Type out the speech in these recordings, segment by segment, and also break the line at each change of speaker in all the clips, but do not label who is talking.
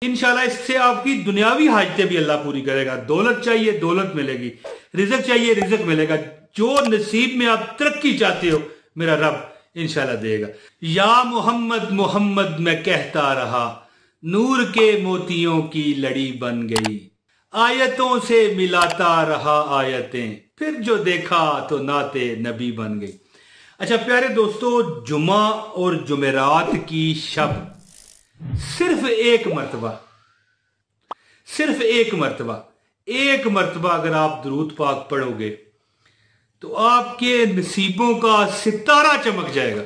इंशाल्लाह इससे आपकी दुनियावी हाजतें भी अल्लाह पूरी करेगा। दौलत चाहिए दौलत मिलेगी, रिज़्क चाहिए रिज़्क मिलेगा, जो नसीब में आप तरक्की चाहते हो मेरा रब इंशाल्लाह देगा। या मोहम्मद मोहम्मद मैं कहता रहा, नूर के मोतियों की लड़ी बन गई, आयतों से मिलाता रहा आयतें, फिर जो देखा तो नाते नबी बन गई। अच्छा प्यारे दोस्तों, जुमा और जुमेरात की शब सिर्फ एक मर्तबा अगर आप दुरूद पाक पढ़ोगे तो आपके नसीबों का सितारा चमक जाएगा।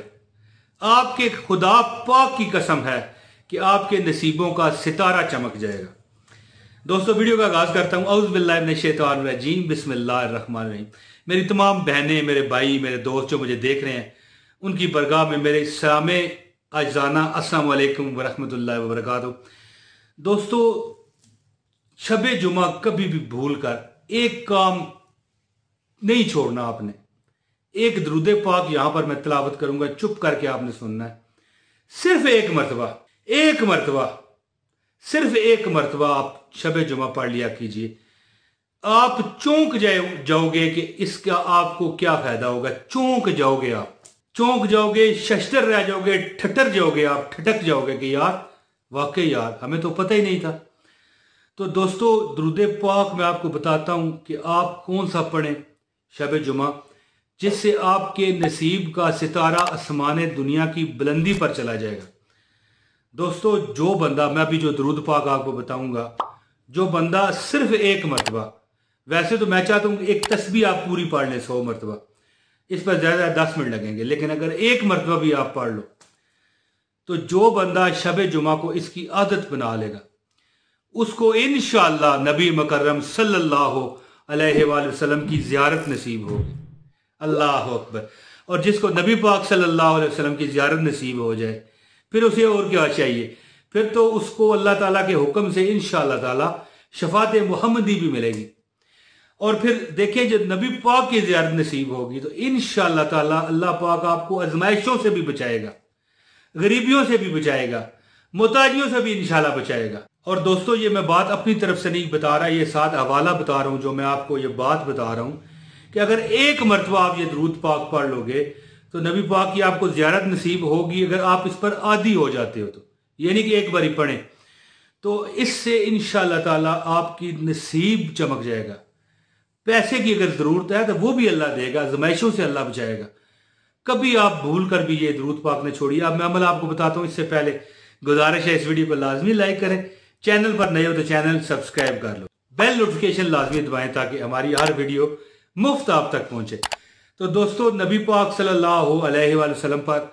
आपके खुदा पाक की कसम है कि आपके नसीबों का सितारा चमक जाएगा। दोस्तों वीडियो का आगाज करता हूं। औज़ु बिल्लाहि मिनश शैतानिर रजीम, बिस्मिल्लाहिर रहमानिर रहीम। मेरी तमाम बहनें, मेरे भाई, मेरे दोस्त जो मुझे देख रहे हैं, उनकी बरगाह में मेरे सलामे अजाना अस्सलाम वालेकुम वरहमतुल्लाहि वबरकातुहू। दोस्तों शबे जुमा कभी भी भूल कर एक काम नहीं छोड़ना आपने। एक दरूदे पाक यहां पर मैं तिलावत करूंगा, चुप करके आपने सुनना है। सिर्फ सिर्फ एक मरतबा आप शबे जुमा पढ़ लिया कीजिए। आप चौंक जाओगे कि इसका आपको क्या फायदा होगा। चौंक जाओगे, शशतर रह जाओगे, ठटर जाओगे, आप ठटक जाओगे कि यार वाकई यार हमें तो पता ही नहीं था। तो दोस्तों दुरूद पाक मैं आपको बताता हूं कि आप कौन सा पढ़ें शब जुमा, जिससे आपके नसीब का सितारा आसमान दुनिया की बुलंदी पर चला जाएगा। दोस्तों जो बंदा, मैं अभी जो दुरूद पाक आपको बताऊंगा, जो बंदा सिर्फ एक मरतबा, वैसे तो मैं चाहता हूं कि एक तस्बीह आप पूरी पढ़ लें 100 मरतबा, इस पर ज्यादा 10 मिनट लगेंगे, लेकिन अगर एक मरतबा भी आप पढ़ लो तो जो बंदा शब जुमा को इसकी आदत बना लेगा उसको इंशाअल्लाह नबी मुकर्रम सल्लल्लाहु अलैहि वसल्लम की ज़ियारत नसीब होगी। अल्लाह अकबर। और जिसको नबी पाक सल्लल्लाहु अलैहि वसल्लम की ज़ियारत नसीब हो जाए फिर उसे और क्या चाहिए। फिर तो उसको अल्लाह ताला के हुक्म से इंशाअल्लाह ताला शफात मुहम्मदी भी मिलेगी। और फिर देखिए जब नबी पाक की ज़ियारत नसीब होगी तो इंशाअल्लाह ताला अल्लाह पाक आपको आजमाइशों से भी बचाएगा, गरीबियों से भी बचाएगा, मोहताजियों से भी इंशाअल्लाह बचाएगा। और दोस्तों ये मैं बात अपनी तरफ से नहीं बता रहा, ये साथ हवाला बता रहा हूं, जो मैं आपको ये बात बता रहा हूं कि अगर एक मरतबा आप ये दुरूद पाक पढ़ लोगे तो नबी पाक की आपको ज़ियारत नसीब होगी। अगर आप इस पर आदी हो जाते हो तो ये नहीं कि एक बार ही पढ़ें, तो इससे इंशाअल्लाह ताला आपकी नसीब चमक जाएगा। पैसे की अगर ज़रूरत है तो वो भी अल्लाह देगा, आज़माइशों से अल्लाह बचाएगा। कभी आप भूल कर भी ये दुरूद पाक ने छोड़िए। अब मैं अमल आपको बताता हूँ, इससे पहले गुजारिश है इस वीडियो को लाजमी लाइक करें, चैनल पर नए हो तो चैनल सब्सक्राइब कर लो, बेल नोटिफिकेशन लाजमी दबाएं ताकि हमारी हर वीडियो मुफ्त आप तक पहुंचे। तो दोस्तों नबी पाक सल्लल्लाहु अलैहि वसल्लम पर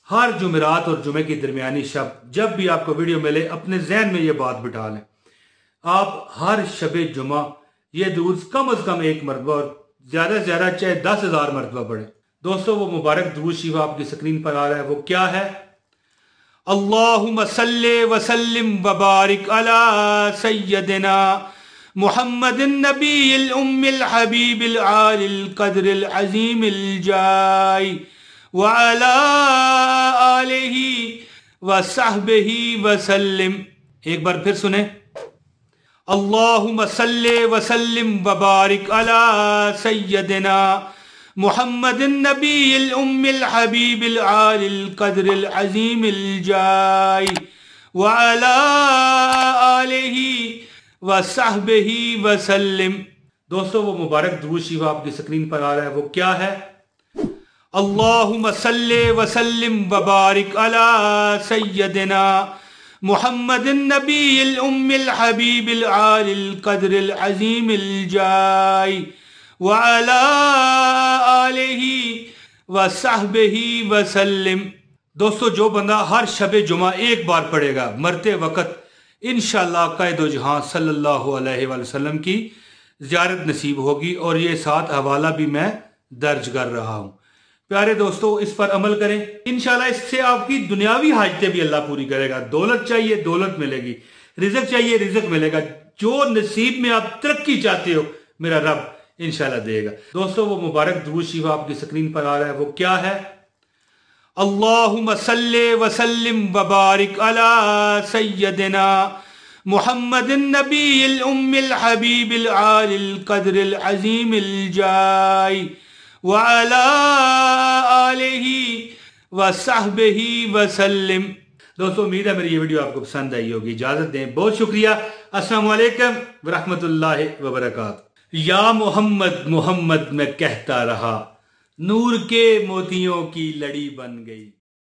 हर जुमेरात और जुमे की दरमियानी शब जब भी आपको वीडियो मिले अपने जहन में ये बात बिठा लें, आप हर शबे जुमा ये दुरूद कम अज कम एक मरतबा और ज्यादा से ज्यादा चाहे 10,000 मरतबा पढ़े। दोस्तों वो मुबारक दुरूद शरीफ आपकी स्क्रीन पर आ रहा है, वो क्या है? अल्लाहुम्मा सल्ले व सल्लिम व बारिक अला सय्यदिना मुहम्मदिन नबील उम्मिल हबीबिल आलिल क़द्रिल अज़ीमिल जाय व अला आलिहि व सहबिहि व सल्लिम। एक बार फिर सुने, अल्लाहुम्मा सल्ले व सल्लिम व बारिक अला सय्यदिना मुहम्मदिन नबील उम्मिल हबीबिल आलिल क़द्रिल अज़ीमिल जाय व अला आलिहि व सहबिहि व सल्लिम। दोस्तों वो मुबारक दुरूद शरीफ आपकी स्क्रीन पर आ रहा है, वो क्या है? अल्लाहुम्मा सल्ले व सल्लिम व बारिक अला सय्यदिना मुहम्मदिन नबील उम्मिल हबीबिल आलिल क़द्रिल अज़ीमिल जाय व अला आलिहि व सहबिहि व सल्लिम। दोस्तों जो बंदा हर शबे जुमा एक बार पढ़ेगा मरते वक्त इंशाअल्लाह कायदो जहां सल्लल्लाहु अलैहि वसल्लम की ज़ियारत नसीब होगी। और ये साथ हवाला भी मैं दर्ज कर रहा हूं। प्यारे दोस्तों इस पर अमल करें, इंशाअल्लाह इससे आपकी दुनियावी हाजतें भी अल्लाह पूरी करेगा। दौलत चाहिए दौलत मिलेगी, रिज़्क चाहिए रिज़्क मिलेगा, जो नसीब में आप तरक्की चाहते हो मेरा रब इंशाअल्लाह देगा। दोस्तों वो मुबारक दुरूद शरीफ आपकी स्क्रीन पर आ रहा है, वो क्या है? अल्लाहुम्मा सल्ले व सल्लिम व बारिक अला सय्यदिना मुहम्मदिन नबील उम्मिल हबीबिल आलिल क़द्रिल अज़ीमिल जाय व अला आलिही व सहबिही वसल्लम। दोस्तों उम्मीद है मेरी ये वीडियो आपको पसंद आई होगी। इजाजत दें, बहुत शुक्रिया। अस्सलाम वालेकुम व रहमतुल्लाहि व बरकातुहू। या मोहम्मद मोहम्मद मैं कहता रहा, नूर के मोतियों की लड़ी बन गई।